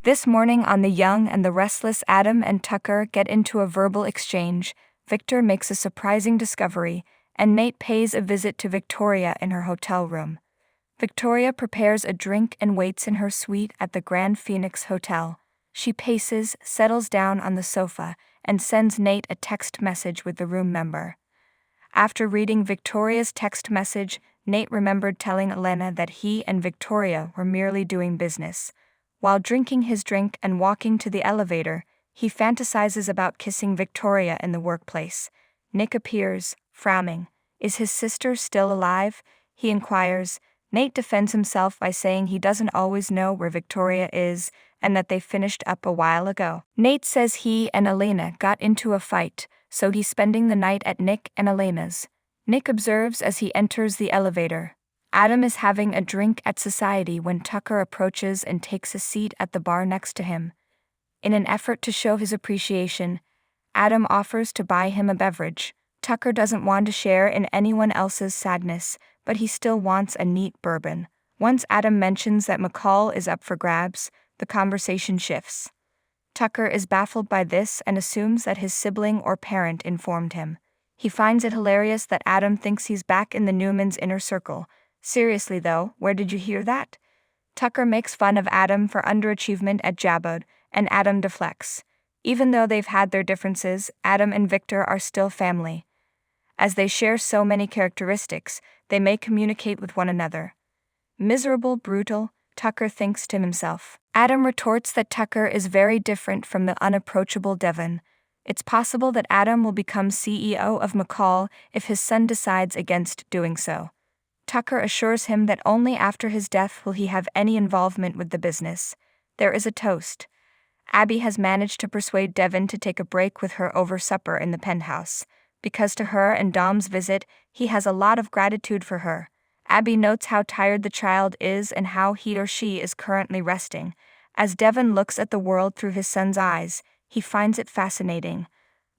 This morning on The Young and the Restless, Adam and Tucker get into a verbal exchange. Victor makes a surprising discovery, and Nate pays a visit to Victoria in her hotel room. Victoria prepares a drink and waits in her suite at the Grand Phoenix Hotel. She paces, settles down on the sofa, and sends Nate a text message with the room number. After reading Victoria's text message, Nate remembered telling Elena that he and Victoria were merely doing business. While drinking his drink and walking to the elevator, he fantasizes about kissing Victoria in the workplace. Nick appears, frowning. Is his sister still alive? He inquires. Nate defends himself by saying he doesn't always know where Victoria is and that they finished up a while ago. Nate says he and Elena got into a fight, so he's spending the night at Nick and Elena's. Nick observes as he enters the elevator. Adam is having a drink at Society when Tucker approaches and takes a seat at the bar next to him. In an effort to show his appreciation, Adam offers to buy him a beverage. Tucker doesn't want to share in anyone else's sadness, but he still wants a neat bourbon. Once Adam mentions that McCall is up for grabs, the conversation shifts. Tucker is baffled by this and assumes that his sibling or parent informed him. He finds it hilarious that Adam thinks he's back in the Newmans' inner circle. Seriously though, where did you hear that? Tucker makes fun of Adam for underachievement at Jabot, and Adam deflects. Even though they've had their differences, Adam and Victor are still family. As they share so many characteristics, they may communicate with one another. Miserable, brutal, Tucker thinks to himself. Adam retorts that Tucker is very different from the unapproachable Devon. It's possible that Adam will become CEO of McCall if his son decides against doing so. Tucker assures him that only after his death will he have any involvement with the business. There is a toast. Abby has managed to persuade Devon to take a break with her over supper in the penthouse, because to her and Dom's visit, he has a lot of gratitude for her. Abby notes how tired the child is and how he or she is currently resting. As Devon looks at the world through his son's eyes, he finds it fascinating.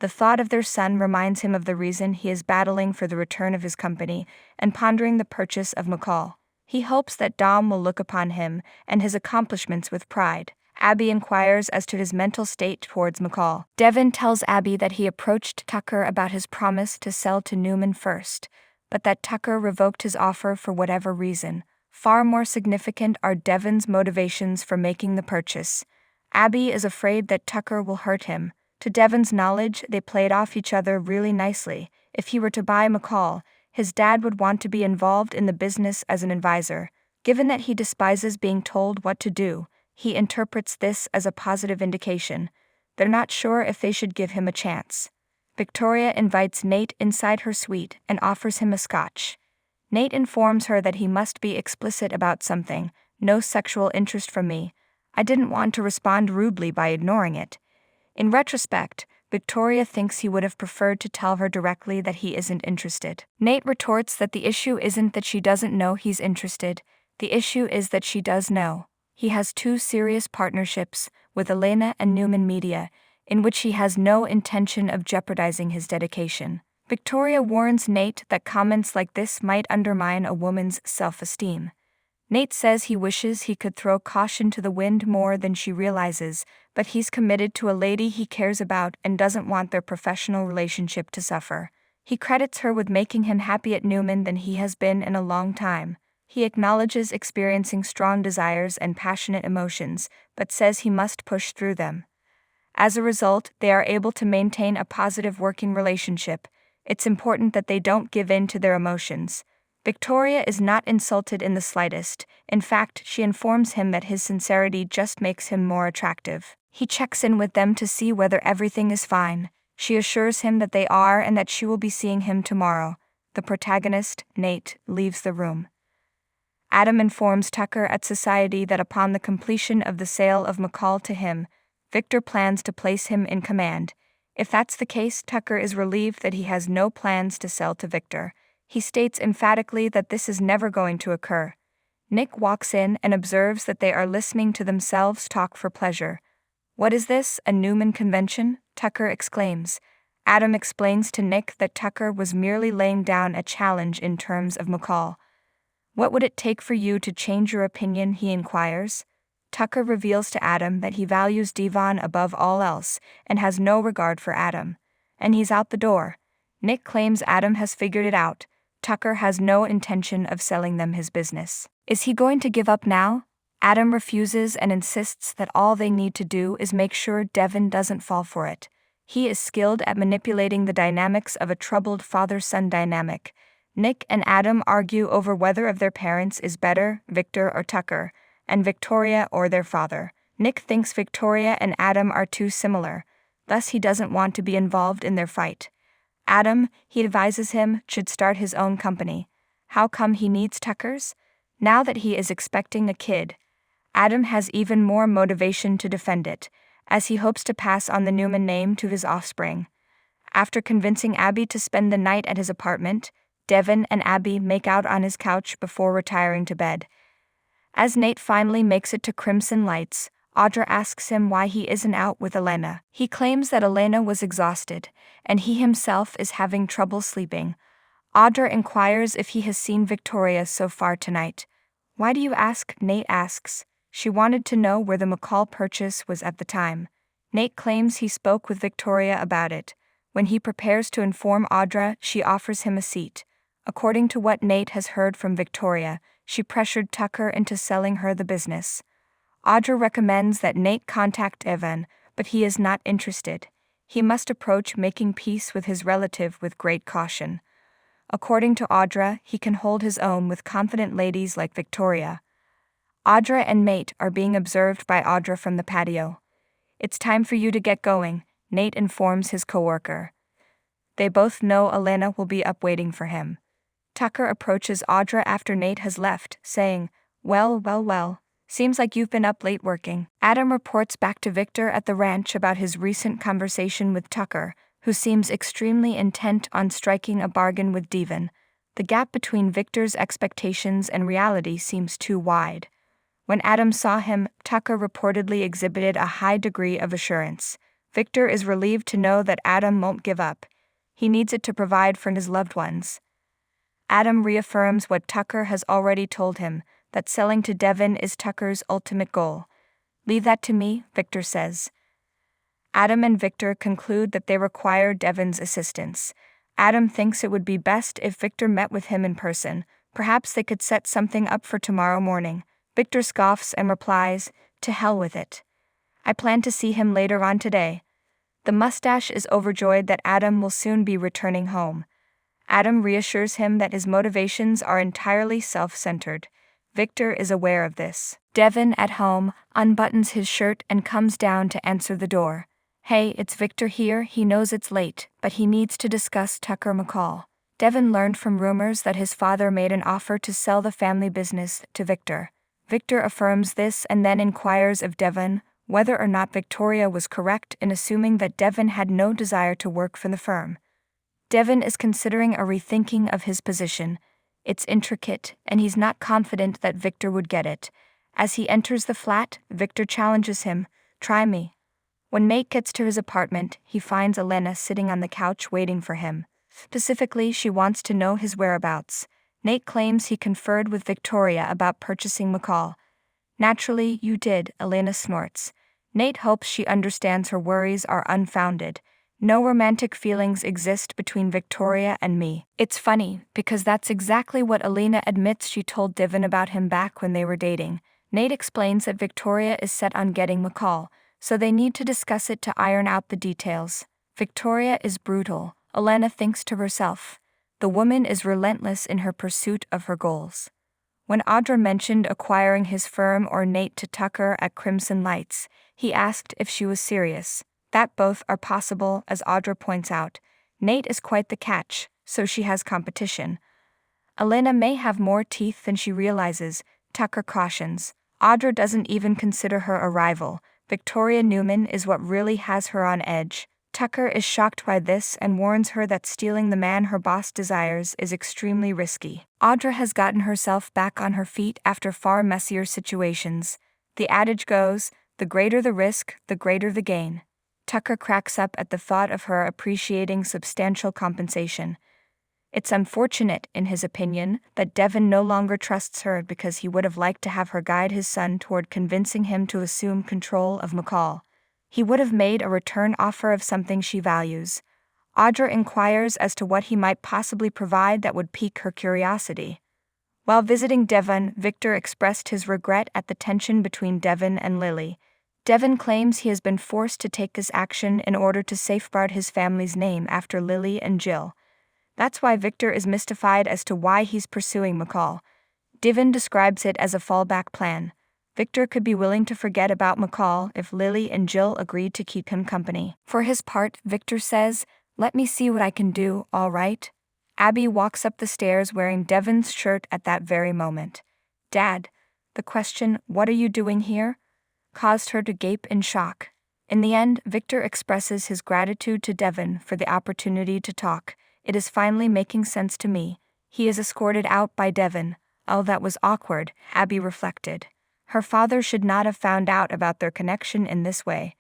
The thought of their son reminds him of the reason he is battling for the return of his company and pondering the purchase of McCall. He hopes that Dom will look upon him and his accomplishments with pride. Abby inquires as to his mental state towards McCall. Devon tells Abby that he approached Tucker about his promise to sell to Newman first, but that Tucker revoked his offer for whatever reason. Far more significant are Devon's motivations for making the purchase. Abby is afraid that Tucker will hurt him. To Devon's knowledge, they played off each other really nicely. If he were to buy McCall, his dad would want to be involved in the business as an advisor. Given that he despises being told what to do, he interprets this as a positive indication. They're not sure if they should give him a chance. Victoria invites Nate inside her suite and offers him a scotch. Nate informs her that he must be explicit about something. No sexual interest from me. I didn't want to respond rudely by ignoring it. In retrospect, Victoria thinks he would have preferred to tell her directly that he isn't interested. Nate retorts that the issue isn't that she doesn't know he's interested. The issue is that she does know. He has 2 serious partnerships, with Elena and Newman Media, in which he has no intention of jeopardizing his dedication. Victoria warns Nate that comments like this might undermine a woman's self-esteem. Nate says he wishes he could throw caution to the wind more than she realizes, but he's committed to a lady he cares about and doesn't want their professional relationship to suffer. He credits her with making him happy at Newman than he has been in a long time. He acknowledges experiencing strong desires and passionate emotions, but says he must push through them. As a result, they are able to maintain a positive working relationship. It's important that they don't give in to their emotions. Victoria is not insulted in the slightest. In fact, she informs him that his sincerity just makes him more attractive. He checks in with them to see whether everything is fine. She assures him that they are and that she will be seeing him tomorrow. The protagonist, Nate, leaves the room. Adam informs Tucker at Society that upon the completion of the sale of McCall to him, Victor plans to place him in command. If that's the case, Tucker is relieved that he has no plans to sell to Victor. He states emphatically that this is never going to occur. Nick walks in and observes that they are listening to themselves talk for pleasure. "What is this, a Newman convention?" Tucker exclaims. Adam explains to Nick that Tucker was merely laying down a challenge in terms of McCall. "What would it take for you to change your opinion?" he inquires. Tucker reveals to Adam that he values Devon above all else and has no regard for Adam. And he's out the door. Nick claims Adam has figured it out. Tucker has no intention of selling them his business. Is he going to give up now? Adam refuses and insists that all they need to do is make sure Devon doesn't fall for it. He is skilled at manipulating the dynamics of a troubled father-son dynamic. Nick and Adam argue over whether of their parents is better, Victor or Tucker, and Victoria or their father. Nick thinks Victoria and Adam are too similar, thus he doesn't want to be involved in their fight. Adam, he advises him, should start his own company. How come he needs Tucker's? Now that he is expecting a kid, Adam has even more motivation to defend it, as he hopes to pass on the Newman name to his offspring. After convincing Abby to spend the night at his apartment, Devon and Abby make out on his couch before retiring to bed. As Nate finally makes it to Crimson Lights, Audra asks him why he isn't out with Elena. He claims that Elena was exhausted, and he himself is having trouble sleeping. Audra inquires if he has seen Victoria so far tonight. Why do you ask? Nate asks. She wanted to know where the McCall purchase was at the time. Nate claims he spoke with Victoria about it. When he prepares to inform Audra, she offers him a seat. According to what Nate has heard from Victoria, she pressured Tucker into selling her the business. Audra recommends that Nate contact Evan, but he is not interested. He must approach making peace with his relative with great caution. According to Audra, he can hold his own with confident ladies like Victoria. Audra and Nate are being observed by Audra from the patio. It's time for you to get going, Nate informs his coworker. They both know Elena will be up waiting for him. Tucker approaches Audra after Nate has left, saying, Well, seems like you've been up late working. Adam reports back to Victor at the ranch about his recent conversation with Tucker, who seems extremely intent on striking a bargain with Devon. The gap between Victor's expectations and reality seems too wide. When Adam saw him, Tucker reportedly exhibited a high degree of assurance. Victor is relieved to know that Adam won't give up. He needs it to provide for his loved ones. Adam reaffirms what Tucker has already told him, that selling to Devon is Tucker's ultimate goal. Leave that to me, Victor says. Adam and Victor conclude that they require Devon's assistance. Adam thinks it would be best if Victor met with him in person. Perhaps they could set something up for tomorrow morning. Victor scoffs and replies, "To hell with it. I plan to see him later on today." The mustache is overjoyed that Adam will soon be returning home. Adam reassures him that his motivations are entirely self-centered. Victor is aware of this. Devon, at home, unbuttons his shirt and comes down to answer the door. Hey, it's Victor here. He knows it's late, but he needs to discuss Tucker McCall. Devon learned from rumors that his father made an offer to sell the family business to Victor. Victor affirms this and then inquires of Devon whether or not Victoria was correct in assuming that Devon had no desire to work for the firm. Devon is considering a rethinking of his position. It's intricate, and he's not confident that Victor would get it. As he enters the flat, Victor challenges him, "Try me." When Nate gets to his apartment, he finds Elena sitting on the couch waiting for him. Specifically, she wants to know his whereabouts. Nate claims he conferred with Victoria about purchasing McCall. Naturally, you did, Elena snorts. Nate hopes she understands her worries are unfounded. No romantic feelings exist between Victoria and me. It's funny, because that's exactly what Elena admits she told Devon about him back when they were dating. Nate explains that Victoria is set on getting McCall, so they need to discuss it to iron out the details. Victoria is brutal, Elena thinks to herself. The woman is relentless in her pursuit of her goals. When Audra mentioned acquiring his firm or Nate to Tucker at Crimson Lights, he asked if she was serious. That both are possible, as Audra points out. Nate is quite the catch, so she has competition. Elena may have more teeth than she realizes, Tucker cautions. Audra doesn't even consider her a rival. Victoria Newman is what really has her on edge. Tucker is shocked by this and warns her that stealing the man her boss desires is extremely risky. Audra has gotten herself back on her feet after far messier situations. The adage goes, the greater the risk, the greater the gain. Tucker cracks up at the thought of her appreciating substantial compensation. It's unfortunate, in his opinion, that Devon no longer trusts her because he would have liked to have her guide his son toward convincing him to assume control of McCall. He would have made a return offer of something she values. Audra inquires as to what he might possibly provide that would pique her curiosity. While visiting Devon, Victor expressed his regret at the tension between Devon and Lily. Devon claims he has been forced to take this action in order to safeguard his family's name after Lily and Jill. That's why Victor is mystified as to why he's pursuing McCall. Devon describes it as a fallback plan. Victor could be willing to forget about McCall if Lily and Jill agreed to keep him company. For his part, Victor says, "Let me see what I can do, all right?" Abby walks up the stairs wearing Devon's shirt at that very moment. "Dad," the question, "What are you doing here?" caused her to gape in shock. In the end, Victor expresses his gratitude to Devon for the opportunity to talk. "It is finally making sense to me." He is escorted out by Devon. "Oh, that was awkward," Abby reflected. Her father should not have found out about their connection in this way.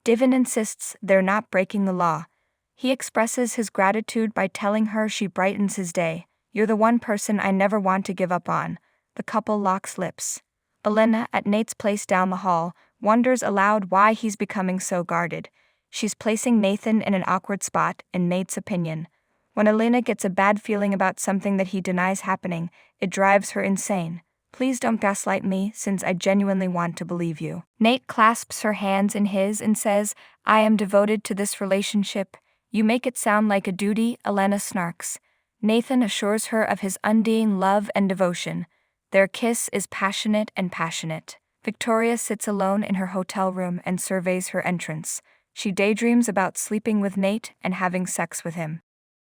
Devon insists they're not breaking the law. He expresses his gratitude by telling her she brightens his day. "You're the one person I never want to give up on." The couple locks lips. Elena, at Nate's place down the hall, wonders aloud why he's becoming so guarded. She's placing Nathan in an awkward spot, in Nate's opinion. When Elena gets a bad feeling about something that he denies happening, it drives her insane. "Please don't gaslight me, since I genuinely want to believe you." Nate clasps her hands in his and says, "I am devoted to this relationship." "You make it sound like a duty," Elena snarks. Nathan assures her of his undying love and devotion. Their kiss is passionate and passionate. Victoria sits alone in her hotel room and surveys her entrance. She daydreams about sleeping with Nate and having sex with him.